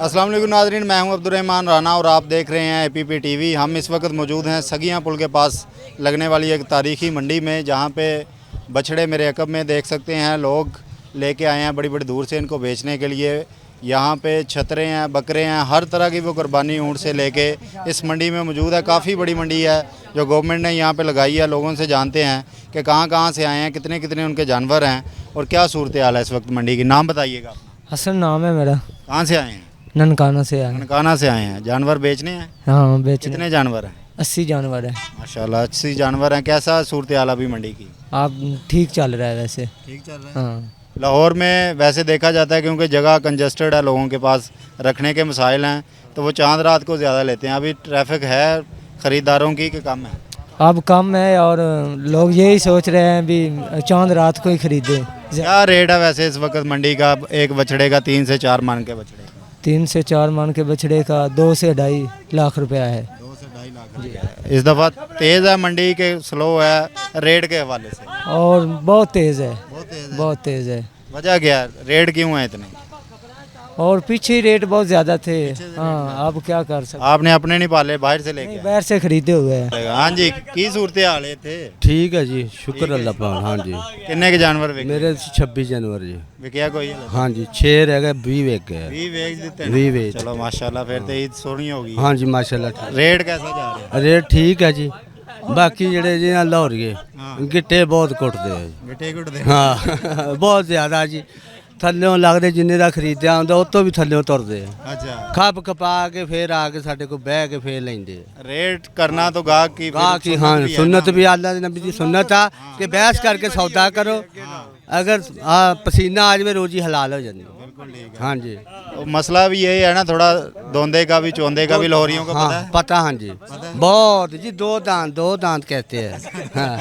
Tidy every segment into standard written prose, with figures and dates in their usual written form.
अस्सलाम वालेकुम नाज़रीन, मैं हूं अब्दुर्रहमान राना और आप देख रहे हैं एपीपी टीवी। हम इस वक्त मौजूद हैं सगियां पुल के पास लगने वाली एक तारीखी मंडी में, जहां पे बछड़े मेरे अकब में देख सकते हैं लोग लेके आए हैं बड़ी बड़ी दूर से इनको बेचने के लिए। यहां पे छतरे हैं, बकरे हैं, हर तरह की वो कुर्बानी ऊँट से लेके इस मंडी में मौजूद है। काफ़ी बड़ी मंडी है जो गवर्नमेंट ने यहाँ पे लगाई है। लोगों से जानते हैं कि कहाँ से आए हैं, कितने कितने उनके जानवर हैं और क्या सूरत हाल है इस वक्त मंडी की। नाम बताइएगा। हसन नाम है मेरा। कहाँ से आए हैं? ननकाना से आया। ननकाना से आए हैं। जानवर बेचने हैं? हाँ बेचने। कितने जानवर हैं? 80 जानवर है। माशाल्लाह 80 जानवर हैं। कैसा सूरत हाल अभी मंडी की? आप ठीक चल रहा है वैसे। ठीक चल रहा है। हाँ लाहौर में वैसे देखा जाता है क्योंकि जगह कंजस्टेड है, लोगों के पास रखने के मसाइल हैं, तो वो चांद रात को ज़्यादा लेते हैं। अभी ट्रैफिक है ख़रीदारों की कि कम है? अब कम है और लोग यही सोच रहे हैं भी चांद रात को ही खरीदें। क्या रेट है वैसे इस वक्त मंडी का एक बछड़े का? 3 से 4 मन के बछड़े का? 3 से 4 मन के बछड़े का 2 से 2.5 लाख रुपया है। 2 से 2.5 लाख रुपया है। इस दफ़ा तेज़ है मंडी के स्लो है रेट के हवाले से? और बहुत तेज़ है, बहुत बहुत तेज़ है। वजह क्या है, रेट क्यों है इतने? और पीछे रेट बहुत ज़्यादा थे। हाँ अब क्या कर सकते, आपने अपने नहीं पाले, बाहर से लेके आए? बाहर से खरीदे हुए हैं। हाँ जी, की सूरत हाल है थे? ठीक है जी, शुक्र अल्लाह पाक। हाँ जी, किन्ने के जानवर विके? मेरे 26 जनवरी जी। विकया कोई? हाँ जी, 6 रह गए, 20 वेच गए। 20 बेच देते हैं? 20 वेच। चलो माशाल्लाह, फिर तो ईद सोहनी होगी। हाँ जी माशाल्लाह ठीक। रेट कैसा जा रहा है? रेट ठीक है जी। बाकी जेड़े जी लाहौरिए गिट्टे बहुत कुटते हैं। गिट्टे गुटदे? हाँ बहुत ज़्यादा जी। थल्लों लगते जिन्ने का खरीदया आंदा उतों भी थल्लों तुरते हैं। अच्छा, खप खपा के फिर आके साढ़े को बह के फिर लेंदे। रेट करना तो गाहक की गाहक की हाँ सुन्नत भी, अल्लाह दी नबी दी सुन्नत आ कि बहस करके सौदा करो। अगर पसीना आ जाए रोजी हलाल हो जाती। बिल्कुल ठीक है। हाँ जी, तो मसला भी यही है ना, थोड़ा दोंदे का भी चौंदे का भी लाहौरियों को पता हाँ है? पता। हाँ जी बहुत जी, दो दांत कहते हैं। हाँ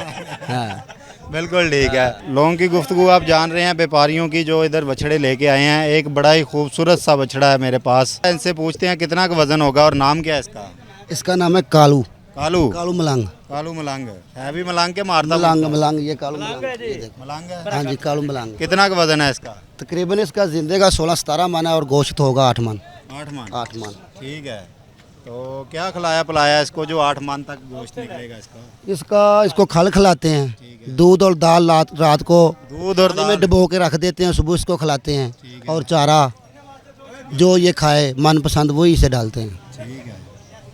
हाँ बिल्कुल ठीक है। लोगों की गुफ्तगू आप जान रहे हैं, व्यापारियों की जो इधर बछड़े लेके आए हैं। एक बड़ा ही खूबसूरत सा बछड़ा है मेरे पास। इनसे पूछते हैं कितना का वजन होगा और नाम क्या है इसका? इसका नाम है कालू। कालू? कालू मलांग। कालू मलांग है भी मलांग के मारता? मलांग मलांग ये कालू मलांग। ये देखो। मलांग है? हाँ जी कालू मलांग। कितना का वजन है इसका? तकरीबन इसका जिंदे का 16-17 मन है और गोश्त होगा 8 मन। 8 मन? 8 मन। ठीक है। तो क्या खिलाया पिलाया इसको जो 8 मन तक गोश्त निकलेगा इसका? इसको खल खिलाते हैं, दूध और दाल रात को दूध और पानी में दाल? डुबो के रख देते हैं, सुबह इसको खिलाते हैं और चारा जो ये खाए मनपसंद वही इसे डालते हैं। ठीक है।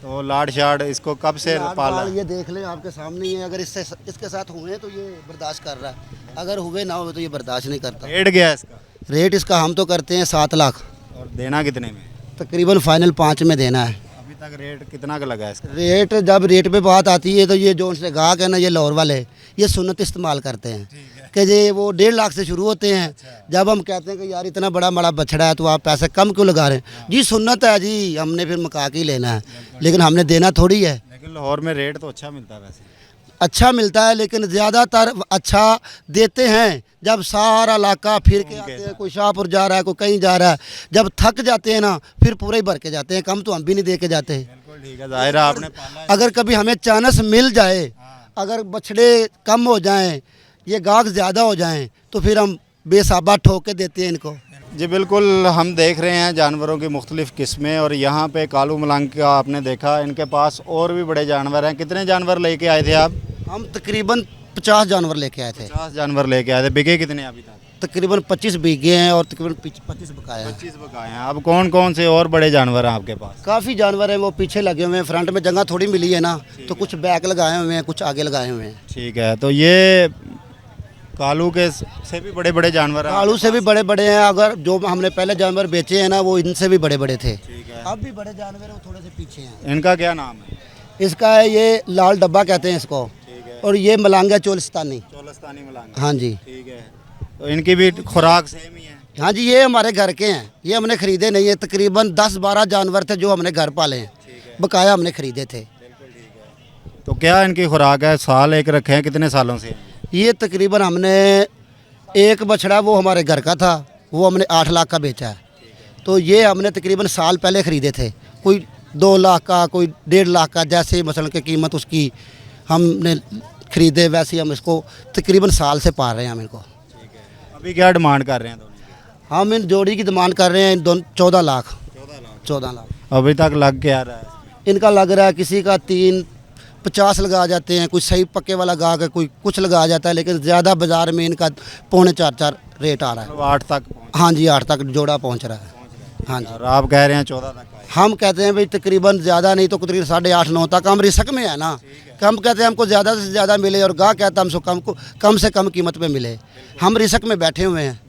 तो लाड शाड इसको कब से पाला? ये देख ले आपके सामने ही है। अगर इसके साथ हुए तो ये बर्दाश्त कर रहा है, अगर हुए ना हुए तो ये बर्दाश्त नहीं करता। रेट क्या है इसका? रेट इसका हम तो करते हैं 7 लाख। और देना कितने में? तकरीबन फाइनल 5 में देना है। अभी तक रेट कितना का लगा है इसका? रेट जब रेट पे बात आती है तो ये जो उनसे गाहक है ना, ये लाहौर वाले ये सुन्नत इस्तेमाल करते हैं कि ये वो 1.5 लाख से शुरू होते हैं। जब हम कहते हैं कि यार इतना बड़ा बछड़ा है तो आप पैसे कम क्यों लगा रहे हैं? जी सुन्नत है जी, हमने फिर मका के ही लेना है, लेकिन हमने देना थोड़ी है। लेकिन लाहौर में रेट तो अच्छा मिलता है वैसे? अच्छा मिलता है लेकिन ज़्यादातर अच्छा देते हैं जब सारा इलाका फिर के आते हैं। कोई शाहपुर जा रहा है, कोई कहीं जा रहा है, जब थक जाते हैं ना फिर पूरे ही भर के जाते हैं। कम तो हम भी नहीं दे के जाते। बिल्कुल ठीक है, जाहिर है आपने पाला है। अगर कभी हमें चांस मिल जाए, अगर बछड़े कम हो जाएं, ये गाहक ज़्यादा हो जाएं, तो फिर हम बेसाबा ठोक के देते हैं इनको। जी बिल्कुल, हम देख रहे हैं जानवरों की मुख्तलिफ़ किस्में और यहाँ पे कालू मलांग का आपने देखा। इनके पास और भी बड़े जानवर हैं। कितने जानवर लेके आए थे आप? हम तकरीबन 50 जानवर लेके आए थे। 50 जानवर लेके आए थे। बिके कितने अभी तक? तकरीबन 25 बीघे हैं और तकरीबन 25 बकाया हैं। 25 बकाए हैं। अब कौन कौन से और बड़े जानवर हैं आपके पास? काफ़ी जानवर हैं, वो पीछे लगे हुए हैं। फ्रंट में जगह थोड़ी मिली है ना, तो कुछ बैक लगाए हुए हैं, कुछ आगे लगाए हुए हैं। ठीक है। तो ये कालू के से भी बड़े बड़े जानवर हैं? कालू से भी बड़े बड़े हैं। अगर जो हमने पहले जानवर बेचे हैं ना, वो इनसे भी बड़े बड़े थे। ठीक है। अब भी बड़े जानवर हैं, वो थोड़े से पीछे हैं। इनका क्या नाम है? इसका है ये लाल डब्बा कहते हैं इसको, ठीक है। और ये मलांगा चोलिस्तानी। चोलस्तानी मलांग? हाँ जी। ठीक है। तो इनकी भी खुराक सेम ही है? हाँ जी, ये हमारे घर के हैं, ये हमने खरीदे नहीं है। तकरीबन 10-12 जानवर थे जो हमने घर पाले हैं, बकाया हमने खरीदे थे। तो क्या इनकी खुराक है? साल एक रखे हैं, कितने सालों से? ये तकरीबन हमने एक बछड़ा वो हमारे घर का था, वो हमने 8 लाख का बेचा है। तो ये हमने तकरीबन साल पहले ख़रीदे थे, कोई 2 लाख का, कोई 1.5 लाख का, जैसे मसलन की कीमत उसकी हमने ख़रीदे वैसे ही हम इसको तकरीबन साल से पाल रहे हैं हम इनको। अभी क्या डिमांड कर रहे हैं दोनों? हम इन जोड़ी की डिमांड कर रहे हैं 14 लाख। 14 लाख। अभी तक लग के आ रहा है? इनका लग रहा है किसी का 350 लगा जाते हैं, कोई सही पक्के वाला गा के कोई कुछ लगा जाता है, लेकिन ज़्यादा बाज़ार में इनका 3.25-4 रेट आ रहा है। 8 तक हाँ जी 8 तक जोड़ा पहुँच रहा है। हाँ जी और आप कह रहे हैं 14 तक आए। हम कहते हैं भाई तकरीबन ज़्यादा नहीं तो तकरीबन 8.5-9 तक हम रिस्क में है ना। हम कहते हैं हमको ज़्यादा से ज़्यादा मिले और गाह कहता है हमको कम से कम कीमत पे मिले। हम रिस्क में बैठे हुए हैं।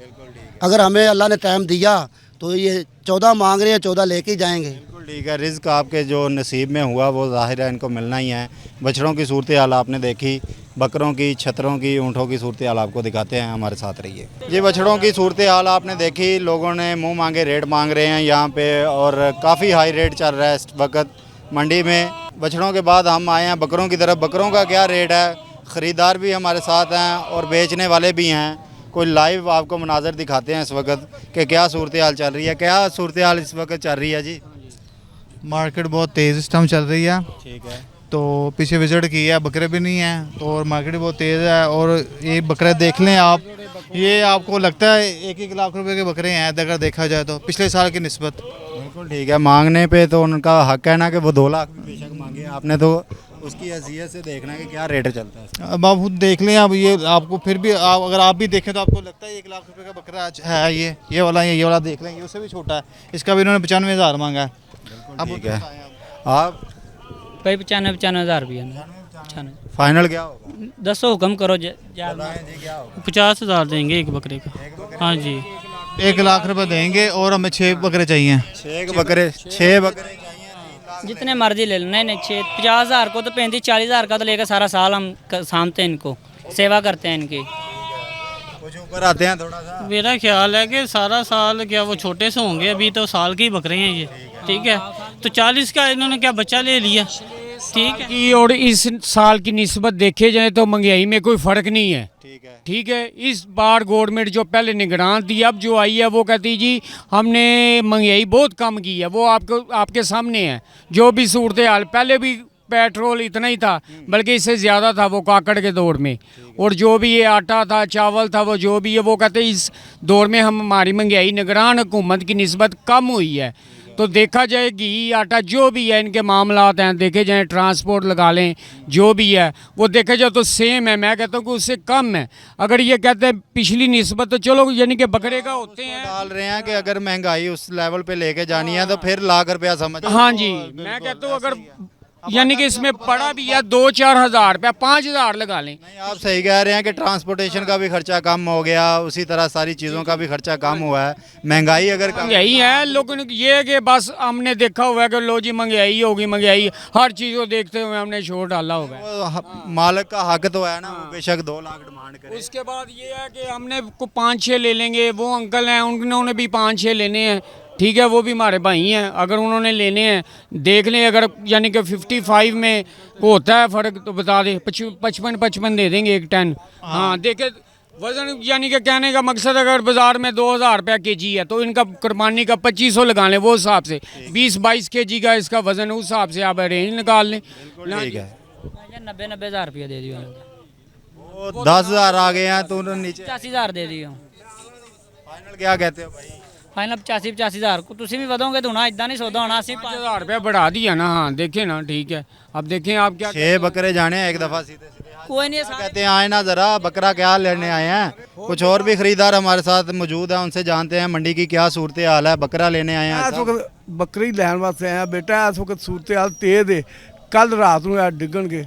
अगर हमें अल्लाह ने टाइम दिया तो ये 14 मांग रहे हैं, 14 लेके ही जाएंगे। बिल्कुल ठीक है, रिज़्क आपके जो नसीब में हुआ वो ज़ाहिर है इनको मिलना ही है। बछड़ों की सूरत हाल आपने देखी, बकरों की, छतरों की, ऊँटों की सूरत हाल आपको दिखाते हैं, हमारे साथ रहिए। ये बछड़ों की सूरत हाल आपने देखी, लोगों ने मुंह मांगे रेट मांग रहे हैं यहाँ पे और काफ़ी हाई रेट चल रहा है इस वक्त मंडी में। बछड़ों के बाद हम आए हैं बकरों की तरफ। बकरों का क्या रेट है, ख़रीदार भी हमारे साथ हैं और बेचने वाले भी हैं। कोई लाइव आपको मनाजर दिखाते हैं इस वक्त कि क्या सूरत हाल चल रही है। क्या सूरत हाल इस वक्त चल रही है जी? मार्केट बहुत तेज़ इस टाइम चल रही है। ठीक है, तो पीछे विजिट किया है, बकरे भी नहीं हैं तो और मार्केट बहुत तेज़ है। और ये बकरे देख लें आप, ये आपको लगता है 1-1 लाख रुपए के बकरे हैं अगर देखा जाए तो पिछले साल की निस्बत। बिल्कुल ठीक है। मांगने पे तो उनका हक है ना कि वो 2 लाख भी बेशक मांगे, आपने तो उसकी हैसियत से देखना है कि क्या रेट चलता है। अब आप खुद देख लें, अब ये आपको फिर भी अगर आप भी देखें तो आपको लगता है 1 लाख रुपए का बकरा है। ये वाला देख लें, ये उससे भी छोटा है, इसका भी इन्होंने 95,000 मांगा है। अब ठीक है, आप भाई 95,000 रुपया 95। फाइनल क्या होगा? दसो हुक्म करो बताएं जी क्या होगा? 50,000 देंगे एक बकरे का। हाँ जी 1 लाख रुपए देंगे और हमें 6 बकरे चाहिए। 6 बकरे चाहिए। जितने मर्जी ले लो। नहीं नहीं 50,000 को तो 35-40,000 का तो लेकर सारा साल हम सामते हैं, इनको सेवा करते हैं इनकी। कुछ ऊपर आते हैं थोड़ा सा। मेरा ख्याल है कि सारा साल क्या वो छोटे से होंगे, अभी तो साल के ही बकरे हैं ये। ठीक है, तो 40 का इन्होंने क्या बच्चा ले लिया। ठीक है की और इस साल की निस्बत देखे जाए तो महंगाई में कोई फ़र्क नहीं है। ठीक है, ठीक है, इस बार गवर्नमेंट जो पहले निगरान थी, अब जो आई है वो कहती जी हमने महंगाई बहुत कम की है। वो आपके सामने है जो भी सूरत हाल। पहले भी पेट्रोल इतना ही था, बल्कि इससे ज़्यादा था वो काकड़ के दौर में। और जो भी ये आटा था, चावल था, वो जो भी है वो कहते इस दौर में हमारी महंगाई निगरान हुकूमत की निस्बत कम हुई है। तो देखा जाए घी, आटा, जो भी है इनके मामलात हैं, देखे जाए ट्रांसपोर्ट लगा लें, जो भी है वो देखे जाए तो सेम है। मैं कहता हूँ कि उससे कम है। अगर ये कहते हैं पिछली निस्बत तो चलो यानी कि बकरे का होते हैं। डाल रहे हैं कि अगर महंगाई उस लेवल पे लेके जानी है तो फिर लाख रुपया समझ। हाँ जी, मैं कहता हूँ अगर यानी कि इसमें पड़ा भी है 2-4 हज़ार रुपया, 5,000 लगा लें। नहीं, आप सही कह रहे हैं कि ट्रांसपोर्टेशन का भी खर्चा कम हो गया, उसी तरह सारी चीज़ों का भी खर्चा कम हुआ है। महंगाई अगर कम यही है लोगों ने ये है कि बस हमने देखा हुआ है कि लो जी महंगाई होगी, महंगाई हर चीज़ को देखते हुए हमने शोर डाला हुआ है। वो मालिक का हक तो है ना, वो बेशक 2 लाख डिमांड करे। उसके बाद ये है कि हमने को 5-6 ले लेंगे। वो अंकल हैं उन्होंने भी 5-6 लेने हैं। ठीक है, वो भी हमारे भाई हैं, अगर उन्होंने लेने हैं देख लें। अगर यानी कि 55 में होता है फ़र्क तो बता दें, 55 दे देंगे 1 टन। हाँ देखे वज़न, यानी कि कहने का मकसद अगर बाज़ार में 2,000 रुपया केजी है तो इनका कुर्बानी का 2500 लगा लें। वो हिसाब से 20-22 केजी का इसका वज़न, उस हिसाब से आप रेंज निकाल लें। ठीक है, 90,000 रुपया दे दियो। वो 10,000 आ गए हैं तो उन्होंने नीचे 85,000 दे दियो। फाइनल क्या कहते हो भाई? फाइनल 85,000 को तुम भी ਵਧੋਗੇ तो ना इदा नहीं सौदा होना। 5,000 रुपया बढ़ा दिया ना। हाँ देखें ना, ठीक है। अब देखें आप क्या 6 बकरे जाने हैं एक दफ़ा सीधे सीधे। कोई नहीं कहते हैं आए ना ज़रा बकरा क्या लेने आए हैं। कुछ और भी खरीदार हमारे साथ मौजूद हैं, उनसे जानते हैं मंडी की क्या सूरत हाल है। बकरा लेने आए हैं इस वक्त बकरी लैन वास्ते आया बेटा। इस वक्त सूरत हाल तेज है। कल रात ਨੂੰ ਇਹ ਡਿੱਗਣਗੇ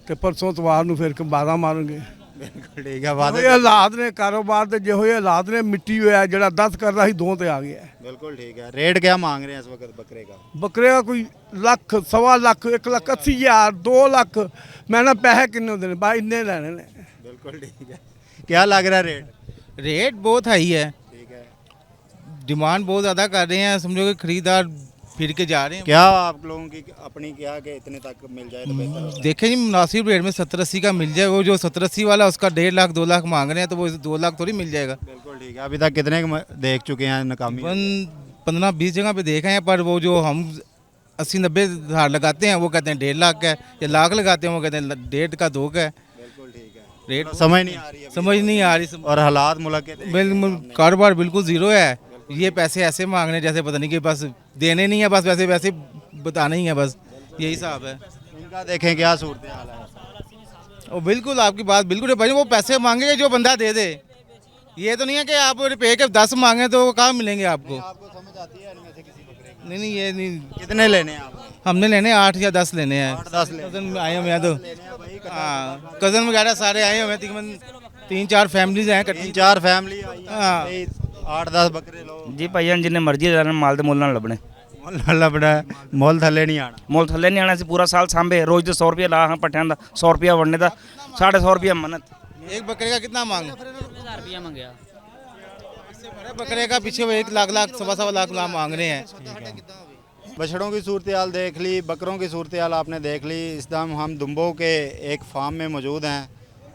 ਤੇ ਪਰਸੋਂ ਤਵਾਰ ਨੂੰ ਫਿਰ ਬਾਜ਼ਾਂ ਮਾਰਨਗੇ। बिल्कुल ठीक है, ਇਹ वादे ਹਾਲਾਤ ਨੇ ਕਾਰੋਬਾਰ ਦੇ, ਜਿਹੋ ਜਿਹੇ ਹਾਲਾਤ ਨੇ ਮਿੱਟੀ ਹੋਇਆ ਜਿਹੜਾ 10 ਕਰਦਾ ਸੀ 2 ਤੇ ਆ ਗਿਆ ਹੈ। बिल्कुल ठीक है। रेट क्या मांग रहे हैं इस वक्त बकरे का? ਬੱਕਰੇ ਦਾ ਕੋਈ ਲੱਖ, 1.25 ਲੱਖ, 1,80,000, 2 ਲੱਖ। ਮੈਂ ਨਾ ਪੈਸੇ ਕਿੰਨੇ ਹੁੰਦੇ ਨੇ ਬਾ ਇੰਨੇ ਲੈਣੇ ਨੇ। बिल्कुल ठीक है। क्या लग रहा है रेट? रेट बहुत हाई है, ठीक है। डिमांड बहुत ज़्यादा कर रहे हैं। समझो कि खरीदार फिर के जा रहे हैं। क्या आप लोगों की अपनी क्या कि इतने तक मिल जाए तो बेहतर होता है? देखें जी, मुनासिब रेट में 70-80 का मिल जाए। वो जो 70-80 वाला उसका 1.5 लाख 2 लाख मांग रहे हैं तो वो 2 लाख थोड़ी मिल जाएगा। बिल्कुल ठीक है। अभी तक कितने देख चुके हैं नाकामी? 15-20 जगह पे देखे हैं, पर वो जो हम 80-90 हज़ार लगाते हैं वो कहते हैं 1.5 लाख का है, या लाख लगाते हैं वो कहते हैं 1.5 का 2 का है। बिल्कुल ठीक है। रेट समझ नहीं आ रही है समझ नहीं आ रही। और हालात मुल्क के बिल्कुल कारोबार बिल्कुल ज़ीरो है। ये पैसे ऐसे मांग रहे हैं जैसे पता नहीं कि बस देने नहीं है, बस वैसे वैसे बताना ही है, बस यही हिसाब है। इनका देखें क्या सूरत हाल है। और बिल्कुल आपकी बात बिल्कुल है भाई, वो पैसे मांगेंगे जो बंदा दे दे। ये तो नहीं है कि आप पे के 10 मांगे तो कहाँ मिलेंगे आपको। आपको समझ आती है इनमें से किसी बकरे की? नहीं ये नहीं, कितने लेने हैं आपने? हमने लेने 8 या 10 लेने हैं। 8-10 लेने कज़न में आए हुए हैं तो हाँ, कज़न वगैरह सारे आए हुए हैं, तकरीबन 3-4 फैमिलीज हैं इकट्ठी। 3-4 फैमिली आई है, हाँ। 8-10 बकरे लो। जी भाईजान जिन्हें मर्जी लेना माल दे मुल ना लभने मोल लबड़ा मोल थले नहीं आना। मुल थले नहीं आना सी पूरा साल सांभे रोज दे 100 रुपया ला हाँ पट्ठियां दा 100 रुपया वड़ने दा 150 रुपया मन्नत। एक बकरे का कितना मांग? 1000 रुपया मांगया। बकरे का पीछे वो 1 लाख सवा लाख मांग रहे हैं। बछड़ों की सूरत हाल देख ली, बकरों की सूरत हाल आपने देख ली। इस दम हम दुम्बों के एक फार्म में मौजूद हैं,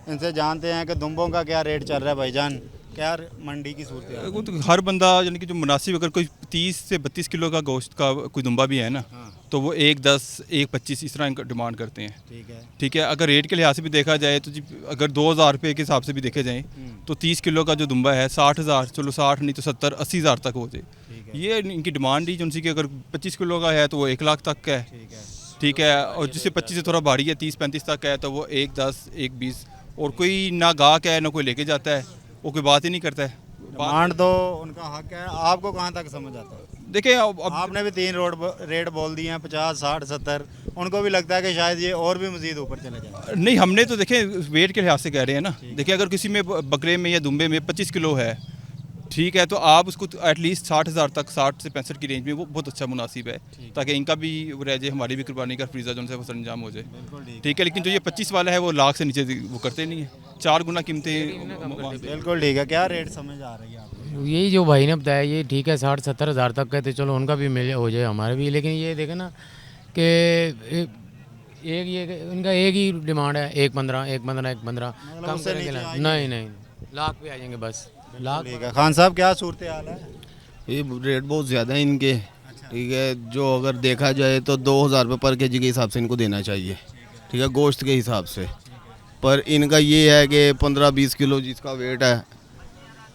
इनसे जानते हैं कि दुम्बों का क्या रेट चल रहा है। भाईजान क्या मंडी की सूरत हाल? वो तो हर बंदा यानी कि जो मुनासिब, अगर कोई 30 से 32 किलो का गोश्त का कोई दुम्बा भी है ना, तो वो 1.10 1.25 इस तरह इनका डिमांड करते हैं। ठीक है। ठीक है, अगर रेट के लिहाज से भी देखा जाए तो जी अगर 2000 रुपये के हिसाब से भी देखे जाएँ तो 30 किलो का जो दुम्बा है 60,000, चलो 60 नहीं तो 70-80,000 तक हो जाए। ये इनकी डिमांड ही जो उनसी की अगर 25 किलो का है तो वो 1 लाख तक का है। ठीक है, और जिससे 25 से थोड़ा भारी है 30-35 तक है तो वो 1.10 1.20, और कोई ना गाहक है ना कोई लेके जाता है, वो कोई बात ही नहीं करता है। डिमांड तो उनका हक है, आपको कहाँ तक समझ आता है? देखिए अब आपने भी 3 रेट बोल दिए हैं, 50 60 70। उनको भी लगता है कि शायद ये और भी मजीद ऊपर चले जाए। नहीं, हमने तो देखें वेट के लिहाज से कह रहे हैं ना। देखिए अगर किसी में बकरे में या दुम्बे में 25 किलो है, ठीक है, तो आप उसको एटलीस्ट 60,000 तक 60 से 65 की रेंज में वो बहुत अच्छा मुनासिब है, ताकि इनका भी रह जाए, हमारी भी कुर्बानी का फ्रीज़ा जो उनसे वो सरंजाम हो जाए। ठीक है, लेकिन जो ये 25 वाला है वो लाख से नीचे वो करते नहीं है, 4 गुना कीमतें। बिल्कुल ठीक है। क्या रेट समझ आ रही है आपको? यही जो भाई ने बताया ये ठीक है, 60-70 हज़ार तक का, तो चलो उनका भी मिल हो जाए हमारे भी। लेकिन ये देखे ना कि एक ये इनका एक ही डिमांड है, 1.15 कम उससे करेंगे नीचे ना। नहीं लाख पे आ जाएंगे बस, लाख। ठीक है। खान साहब क्या सूरत हाल है? ये रेट बहुत ज़्यादा है इनके। ठीक है, जो अगर देखा जाए तो 2,000 रुपये पर केजी के हिसाब से इनको देना चाहिए। ठीक है, गोश्त के हिसाब से। पर इनका ये है कि 15-20 किलो जिसका वेट है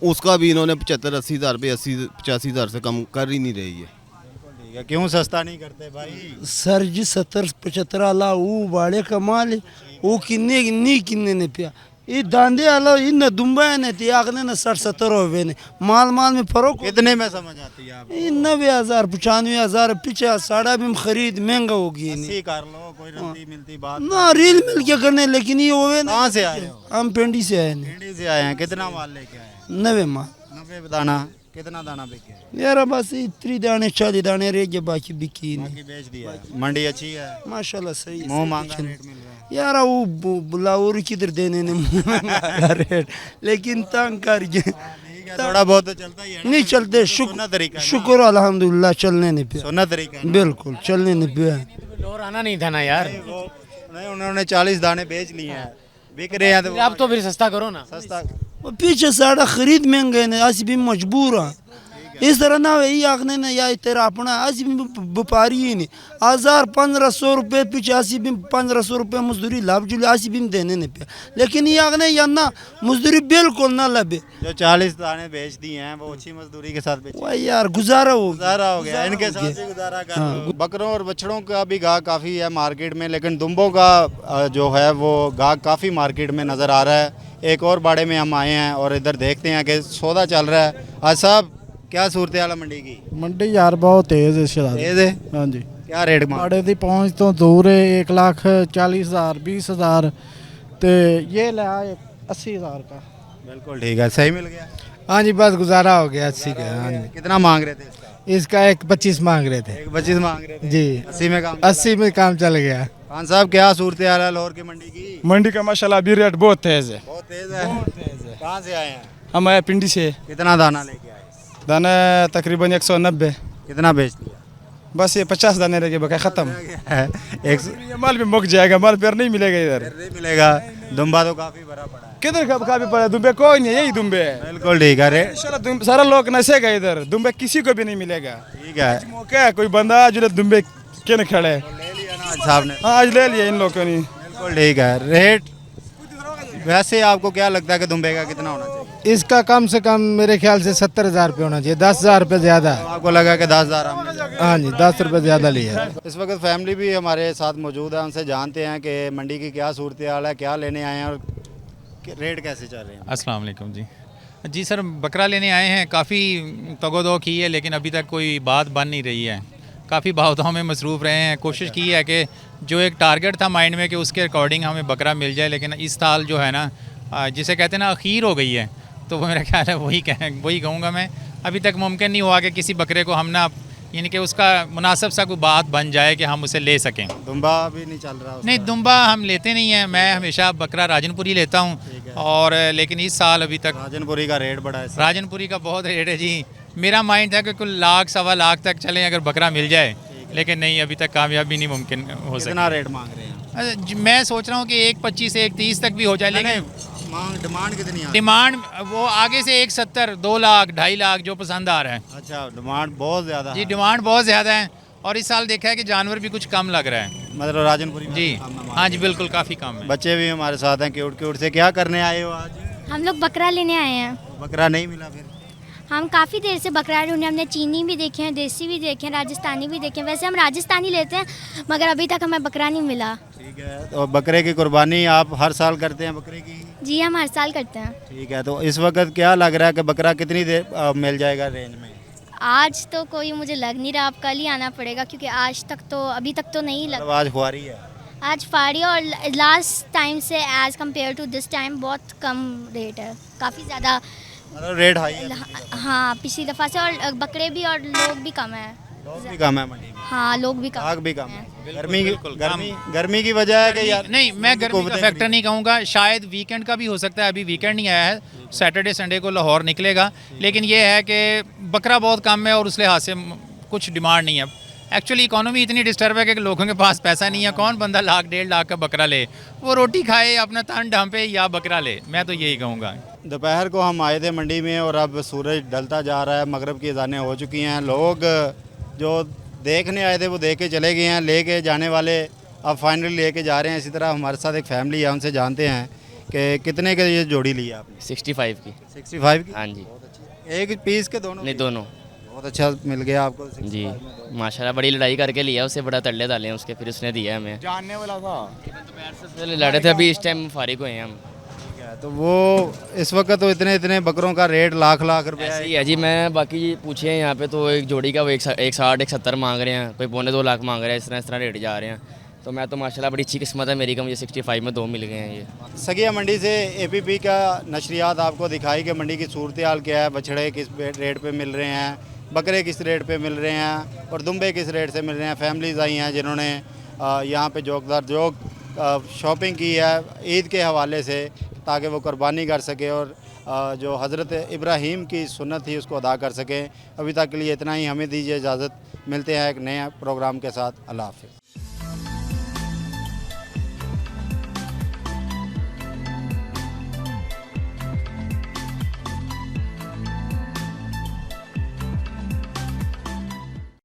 उसका भी इन्होंने 75-80 हज़ार रुपये 80-85 हज़ार से कम कर ही नहीं रही है। ठीक है, क्यों सस्ता नहीं करते भाई? सर जी 70-75 आला वो बाड़े कमाल वो किन्ने ने पिया ये दांदे आला इन दुम्बा ने ते आगने न 60-70 होवे ने माल में फर्क कितने में समझ आती है आपको? 90,000 95,000 पीछे साड़ा भी खरीद महंगा होगी 80 कर लो, कोई रद्दी मिलती बात ना रील मिल के करने, लेकिन ये होवे ना। कहाँ से आए हो? हम पेंडी से आए ने। भिंडी से आए हैं। कितना माल लेके आए हैं? 90 माल 90 दाना। कितना दाना बिके? यार बस 30 दाने 40 दाने रह गए, बाकी बिकी नहीं। बाकी बेच दिया है। मंडी अच्छी है, माशाल्लाह सही है। मुंह मांगा रेट मिल रहा है। यार वो बुलावर किधर देने ने महंगा रेट, लेकिन तंग कर गए। ठीक है, थोड़ा बहुत तो चलता ही है ना। नहीं चलते, सुन्नत तरीका है ना। शुक्र अल्हम्दुलिल्लाह चलने नहीं पे, सुन्नत तरीका है ना। बिल्कुल चलने नहीं पे। और आना नहीं था ना यार, नहीं, उन्होंने 40 दाने बेच लिए हैं, बिक रहे हैं। तो अब तो फिर सस्ता करो ना। सस्ता। वो पीछे साड़ा खरीद महंगे ने, अस भी मजबूर हाँ। इस तरह ना यही आखने ना या तेरा अपना अस भी व्यापारी ही नहीं 1000-1500 रुपये पीछे असी भी 1500 रुपये मजदूरी लाभ जुले असी भी देने नहीं पे, लेकिन ये आखने या ना मजदूरी बिल्कुल ना लबे। जो 40 दाने बेच दिए हैं वो अच्छी मजदूरी के साथ बेचे। वही यार गुजारा हो गया इनके साथ भी गुजारा कर लो। बकरों और बछड़ों का भी गाहक काफ़ी है मार्केट में, लेकिन दुम्बों का जो है वो गाहक काफ़ी मार्केट में नज़र आ रहा है। एक और बाड़े में हम आए हैं और इधर देखते हैं कि सौदा चल रहा है। आज साहब क्या सूरत हाल है मंडी की? मंडी यार बहुत तेज़ है शराब। तेज़ है? हाँ जी। क्या रेट बाड़े की पहुँच तो दूर है, 1,40,000 20,000 तो ये लिया 80,000 का। बिल्कुल ठीक है, सही मिल गया। हाँ जी, बस गुजारा हो गया 80 का। हाँ जी। कितना मांग रहे थे इसका? इसका 1,25 मांग रहे थे। 1,25 मांग रहे थे जी। 80 में काम 80 में काम चल गया। खान साहब क्या सूरत हाल है लाहौर की मंडी की? मंडी का माशाल्लाह अभी रेट बहुत तेज़ है। बहुत तेज़ है। कहाँ से आए हैं? हम आए पिंडी से। कितना दाना लेके आए? दाना तकरीबन 190। कितना बेच दिया? बस ये 50 दाने रह गए, बका ख़त्म। ये माल भी मुक जाएगा, माल फिर नहीं मिलेगा इधर। नहीं मिलेगा। दुम्बा तो काफ़ी भरा पड़ा है। किधर काफी पड़ा? दुम्बे कोई नहीं है, यही दुम्बे है। बिल्कुल ठीक है। सारा लोग नशेगा इधर, दुम्बे किसी को भी नहीं मिलेगा। ठीक है, मौका है, कोई बंदा जो दुम्बे के खड़े ले लिया ना आज साहब ने? हाँ, आज ले लिया इन लोगों ने। बिल्कुल ठीक है। रेट वैसे आपको क्या लगता है कि दुम्बे का कितना होना चाहिए? इसका कम से कम मेरे ख्याल से 70,000 रुपये होना चाहिए, 10,000 रुपये ज़्यादा है। आपको लगा कि 10,000 हमने हाँ जी, 10 रुपये ज़्यादा लिया है। इस वक्त फैमिली भी हमारे साथ मौजूद है, उनसे जानते हैं कि मंडी की क्या सूरत हाल है, क्या लेने आए हैं और रेट कैसे चल रहे हैं। अस्सलाम वालेकुम जी सर, बकरा लेने आए हैं। काफ़ी तगोदो की है लेकिन अभी तक कोई बात बन नहीं रही है। काफ़ी भावताओं में मसरूफ़ रहे हैं। कोशिश की है कि जो एक टारगेट था माइंड में कि उसके अकॉर्डिंग हमें बकरा मिल जाए, लेकिन इस साल जो है ना, जिसे कहते हैं ना, अखीर हो गई है, तो वो मेरा ख्याल है वही कहूँगा मैं। अभी तक मुमकिन नहीं हुआ कि किसी बकरे को हम ना, यानी कि उसका मुनासिब सा कोई बात बन जाए कि हम उसे ले सकें। दुम्बा भी नहीं चल रहा? नहीं, दुम्बा हम लेते नहीं हैं। मैं हमेशा बकरा राजनपुरी लेता हूँ, और लेकिन इस साल अभी तक राजनपुरी का रेट बड़ा है। राजनपुरी का बहुत रेट है जी। मेरा माइंड था कि कुल लाख सवा लाख तक चलें अगर बकरा मिल जाए, लेकिन नहीं, अभी तक कामयाबी नहीं मुमकिन हो सके। कितना रेट मांग रहे हैं? मैं सोच रहा हूँ कि 1.25 1.30 तक भी हो जाए, लेकिन डिमांड कितनी है? डिमांड वो आगे से 1.70 2 लाख 2.5 लाख जो पसंद आ रहा है। अच्छा, डिमांड बहुत ज़्यादा जी, डिमांड बहुत ज़्यादा है। और इस साल देखा है कि जानवर भी कुछ कम लग रहा है, मतलब राजनपुरी में जी। हाँ जी, बिल्कुल काफ़ी कम है। बच्चे भी हमारे साथ हैं क्यूट क्यूट से। क्या करने आए हो आज? हम लोग बकरा लेने आए हैं। बकरा नहीं मिला फिर? हम काफ़ी देर से बकरा ढूंढे, हमने चीनी भी देखे हैं, देसी भी देखे हैं, राजस्थानी भी देखे हैं। वैसे हम राजस्थानी लेते हैं, मगर अभी तक हमें बकरा नहीं मिला। ठीक है, तो बकरे की कुर्बानी आप हर साल करते हैं बकरे की? जी, हम हर साल करते हैं। ठीक है, तो इस वक्त क्या लग रहा है कि बकरा कितनी देर मिल जाएगा रेंज में? आज तो कोई मुझे लग नहीं रहा, अब कल ही आना पड़ेगा, क्योंकि आज तक तो अभी तक तो नहीं लग। आज खुआरी है? आज फाड़ी, और लास्ट टाइम से as compared to this time बहुत कम रेट है, काफ़ी ज़्यादा मतलब रेट हाई है? हाँ, पिछली दफ़ा से। और बकरे भी और लोग भी कम है। लोग भी कम है मंडी में? हाँ, लोग भी कम, आग भी कम है। गर्मी गर्मी की वजह है कि यार? नहीं, मैं गर्मी का फैक्टर नहीं कहूँगा, शायद वीकेंड का भी हो सकता है। अभी वीकेंड नहीं आया है, सैटरडे संडे को लाहौर निकलेगा, लेकिन ये है कि बकरा बहुत कम है और उस लिहाज से कुछ डिमांड नहीं है। एक्चुअली इकोनॉमी इतनी डिस्टर्ब है कि लोगों के पास पैसा नहीं है। कौन बंदा लाख 1.5 लाख का बकरा ले? वो रोटी खाए, अपना तन ढांपे, या बकरा ले। मैं तो यही कहूँगा। दोपहर को हम आए थे मंडी में और अब सूरज ढलता जा रहा है, मगरिब की अज़ानें हो चुकी हैं। लोग जो देखने आए थे वो देख के चले गए हैं, लेके जाने वाले अब फाइनली लेके जा रहे हैं। इसी तरह हमारे साथ एक फैमिली है, उनसे जानते हैं कि कितने के ये जोड़ी ली है आपने? 65 की। 65 की? हाँ जी। एक पीस के दोनों? नहीं, दोनों। बहुत अच्छा मिल गया आपको जी, माशाल्लाह। बड़ी लड़ाई करके लिया उसे, बड़ा तल्ले डाले हैं उसके, फिर उसने दिया हमें। जानने वाला था? पहले लड़े थे, अभी इस टाइम फारिग हुए हैं हम। तो वो इस वक्त तो इतने बकरों का रेट लाख रुपए ऐसे ही है जी। मैं बाकी पूछे हैं यहाँ पे, तो एक जोड़ी का वो 160 170 मांग रहे हैं, कोई 1.25 लाख मांग रहे हैं। इस तरह रेट जा रहे हैं। तो मैं तो माशाल्लाह बड़ी अच्छी किस्मत है मेरी का, मुझे 65 में 2 मिल गए हैं। ये सगिया मंडी से APP का नशरियात आपको दिखाई कि मंडी की सूरत हाल क्या है, बछड़े किस रेट पे मिल रहे हैं, बकरे किस रेट पे मिल रहे हैं और दुम्बे किस रेट से मिल रहे हैं। फैमिलीज़ आई हैं जिन्होंने यहाँ पे शॉपिंग की है ईद के हवाले से, ताकि वो कुर्बानी कर सके और जो हज़रत इब्राहीम की सुन्नत थी उसको अदा कर सकें। अभी तक के लिए इतना ही। हमें दीजिए इजाज़त, मिलते हैं एक नए प्रोग्राम के साथ। अल्लाह हाफ़िज़।